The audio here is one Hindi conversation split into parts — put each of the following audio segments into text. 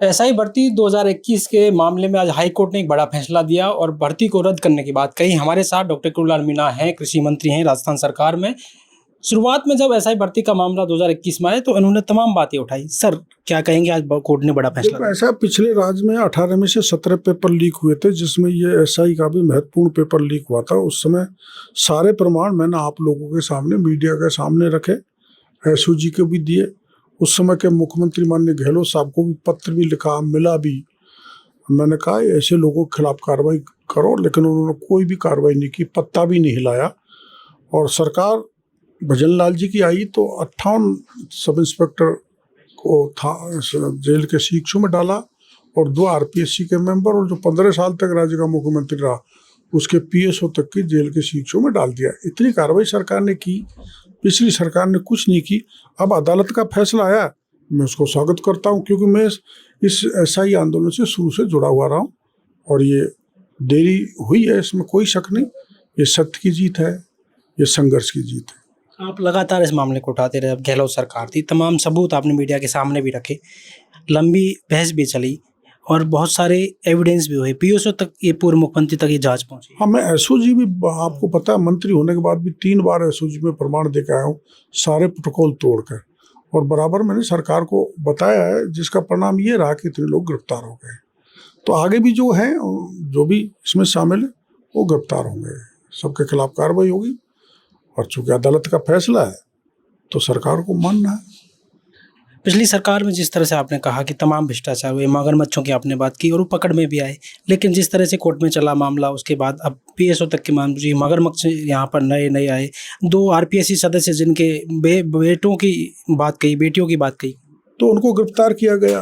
एसआई भर्ती 2021 के मामले में आज हाई कोर्ट ने एक बड़ा फैसला दिया और भर्ती को रद्द करने की बात कही। हमारे साथ डॉक्टर कुललाल मीणा हैं, कृषि मंत्री हैं राजस्थान सरकार में। शुरुआत में जब एसआई भर्ती का मामला 2021 में आया तो इन्होंने तमाम बातें उठाई। सर, क्या कहेंगे, आज कोर्ट ने बड़ा फैसला दिया? ऐसा पिछले राज्य में 18 में से 17 पेपर लीक हुए थे, जिसमें ये एसआई का भी महत्वपूर्ण पेपर लीक हुआ था। उस समय सारे प्रमाण मैंने आप लोगों के सामने, मीडिया के सामने रखे, एसओजी को भी दिए। उस समय के मुख्यमंत्री माननीय गहलोत साहब को भी पत्र भी लिखा, मिला भी। मैंने कहा ऐसे लोगों के खिलाफ कार्रवाई करो, लेकिन उन्होंने कोई भी कार्रवाई नहीं की, पत्ता भी नहीं हिलाया। और सरकार भजन लाल जी की आई तो 58 सब इंस्पेक्टर को था जेल के शिक्षों में डाला और 2 आरपीएससी के मेंबर, और जो 15 साल तक राज्य का मुख्यमंत्री रहा उसके पीएसओ तक की जेल के शिक्षों में डाल दिया। इतनी कार्रवाई सरकार ने की, पिछली सरकार ने कुछ नहीं की। अब अदालत का फैसला आया, मैं उसको स्वागत करता हूँ, क्योंकि मैं इस एसआई आंदोलन से शुरू से जुड़ा हुआ रहा हूँ। और ये देरी हुई है, इसमें कोई शक नहीं। ये सत्य की जीत है, ये संघर्ष की जीत है। आप लगातार इस मामले को उठाते रहे। अब गहलोत सरकार थी, तमाम सबूत आपने मीडिया के सामने भी रखे, लंबी बहस भी चली और बहुत सारे एविडेंस भी हुए, पीएसओ तक, ये पूर्व मुख्यमंत्री तक ये जांच पहुंची। हाँ, मैं एसओजी भी, आपको पता है, मंत्री होने के बाद भी 3 बार एसओजी में प्रमाण दे के आया हूँ, सारे प्रोटोकॉल तोड़कर। और बराबर मैंने सरकार को बताया है, जिसका परिणाम ये रहा कि इतने लोग गिरफ्तार हो गए। तो आगे भी जो है, जो भी इसमें शामिल है, वो गिरफ्तार होंगे, सबके खिलाफ कार्रवाई होगी। और चूंकि अदालत का फैसला है तो सरकार को मानना है। पिछली सरकार में जिस तरह से आपने कहा कि तमाम भ्रष्टाचार हुए, मगरमच्छों की आपने बात की और वो पकड़ में भी आए, लेकिन जिस तरह से कोर्ट में चला मामला, उसके बाद अब पीएसओ तक की मांग, मगरमच्छ यहाँ पर नए नए आए। 2 आरपीएससी सदस्य जिनके बेटों की बात कही, बेटियों की बात कही, तो उनको गिरफ्तार किया गया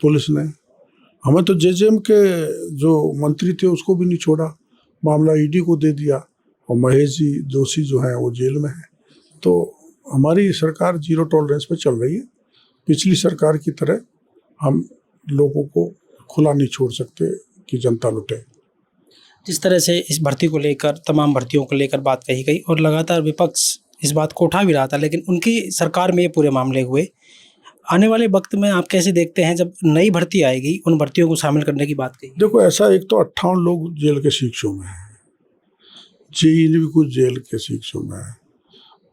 पुलिस ने। हमें तो जेजेएम के जो मंत्री थे उसको भी नहीं छोड़ा, मामला ईडी को दे दिया। और महेश जी जोशी जो है वो जेल में है। तो हमारी सरकार जीरो टॉलरेंस पे चल रही है। पिछली सरकार की तरह हम लोगों को खुला नहीं छोड़ सकते कि जनता लुटे। जिस तरह से इस भर्ती को लेकर, तमाम भर्तियों को लेकर बात कही गई और लगातार विपक्ष इस बात को उठा भी रहा था, लेकिन उनकी सरकार में ये पूरे मामले हुए। आने वाले वक्त में आप कैसे देखते हैं, जब नई भर्ती आएगी, उन भर्तियों को शामिल करने की बात कही? देखो, ऐसा, एक तो 58 लोग जेल के शिक्षों में हैं, जेई भी कुछ जेल के शिक्षों में है,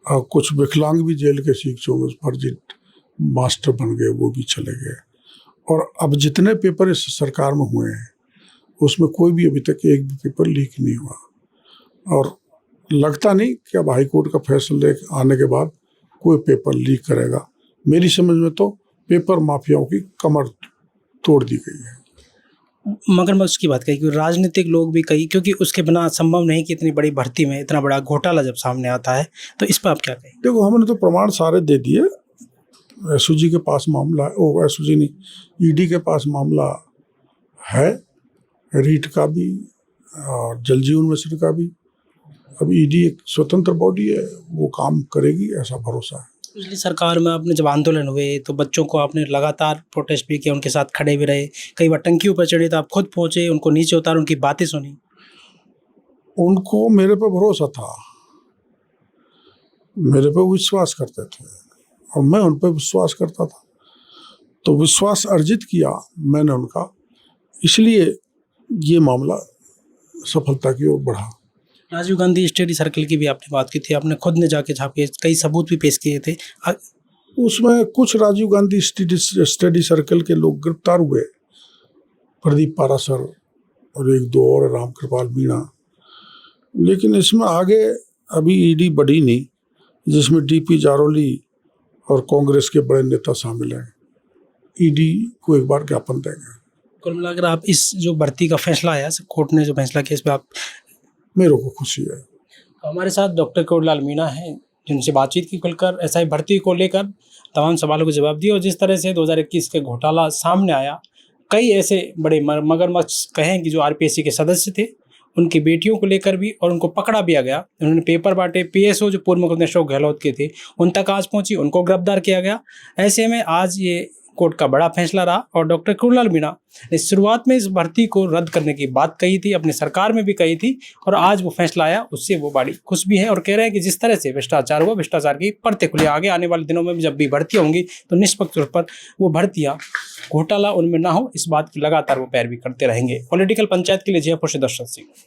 और कुछ विकलांग भी जेल के शिक्षों में फर्जी मास्टर बन गए, वो भी चले गए। और अब जितने पेपर इस सरकार में हुए हैं उसमें कोई भी अभी तक एक भी पेपर लीक नहीं हुआ। और लगता नहीं कि अब हाई कोर्ट का फैसला आने के बाद कोई पेपर लीक करेगा। मेरी समझ में तो पेपर माफियाओं की कमर तोड़ दी गई है। मगरमच्छ की बात कही, क्योंकि राजनीतिक लोग भी कही, क्योंकि उसके बिना संभव नहीं कि इतनी बड़ी भर्ती में इतना बड़ा घोटाला जब सामने आता है, तो इस पर आप क्या कहें? देखो, हमने तो प्रमाण सारे दे दिए। एसओजी के पास मामला है, एसओजी नहीं, ईडी के पास मामला है, रीट का भी और जल जीवन मिशन का भी। अब ईडी एक स्वतंत्र बॉडी है, वो काम करेगी, ऐसा भरोसा है। पिछली सरकार में आपने जब आंदोलन हुए तो बच्चों को आपने लगातार प्रोटेस्ट भी किया, उनके साथ खड़े भी रहे, कई बार टंकी ऊपर चढ़े तो आप खुद पहुंचे, उनको नीचे उतार, उनकी बातें सुनी। उनको मेरे पे भरोसा था, मेरे पे विश्वास करते थे और मैं उन पे विश्वास करता था। तो विश्वास अर्जित किया मैंने उनका, इसलिए ये मामला सफलता की ओर बढ़ा। राजीव गांधी स्टडी सर्कल की भी आपने बात की थी, आपने खुद ने जाके छापे, कई सबूत भी पेश किए थे। उसमें कुछ राजीव गांधी स्टडी सर्कल के लोग गिरफ्तार हुए, प्रदीप पारासर और 1-2 और, राम कृपाल मीणा। लेकिन इसमें आगे अभी ईडी बढ़ी नहीं, जिसमें डीपी जारोली और कांग्रेस के बड़े नेता शामिल हैं। ईडी को एक बार ज्ञापन देंगे। कुल मिलाकर आप इस जो भर्ती का फैसला आया, कोर्ट ने जो फैसला किया, इस पर आप? मेरे को खुशी है। हमारे साथ डॉक्टर कुललाल मीणा हैं, जिनसे बातचीत की खुलकर एसआई भर्ती को लेकर तमाम सवालों के जवाब दिए। और जिस तरह से 2021 के घोटाला सामने आया, कई ऐसे बड़े मगरमच्छ कहें कि जो आरपीएससी के सदस्य थे, उनकी बेटियों को लेकर भी, और उनको पकड़ा भी गया। उन्होंने पेपर बांटे, पीएसओ जो पूर्व मुख्यमंत्री अशोक गहलोत के थे उन तक आज पहुंची, उनको गिरफ्तार किया गया। ऐसे में आज ये कोर्ट का बड़ा फैसला रहा और डॉक्टर करुणालाल मीणा ने शुरुआत में इस भर्ती को रद्द करने की बात कही थी, अपनी सरकार में भी कही थी, और आज वो फैसला आया उससे वो बड़ी खुश भी है और कह रहे हैं कि जिस तरह से भ्रष्टाचार हुआ, भ्रष्टाचार की परतें खुली, आगे आने वाले दिनों में भी जब भी भर्तियाँ होंगी तो निष्पक्ष तौर पर वो भर्तियाँ घोटाला उनमें ना हो, इस बात की लगातार वो पैरवी करते रहेंगे। पॉलिटिकल पंचायत के लिए जयपुर से दर्शन सिंह।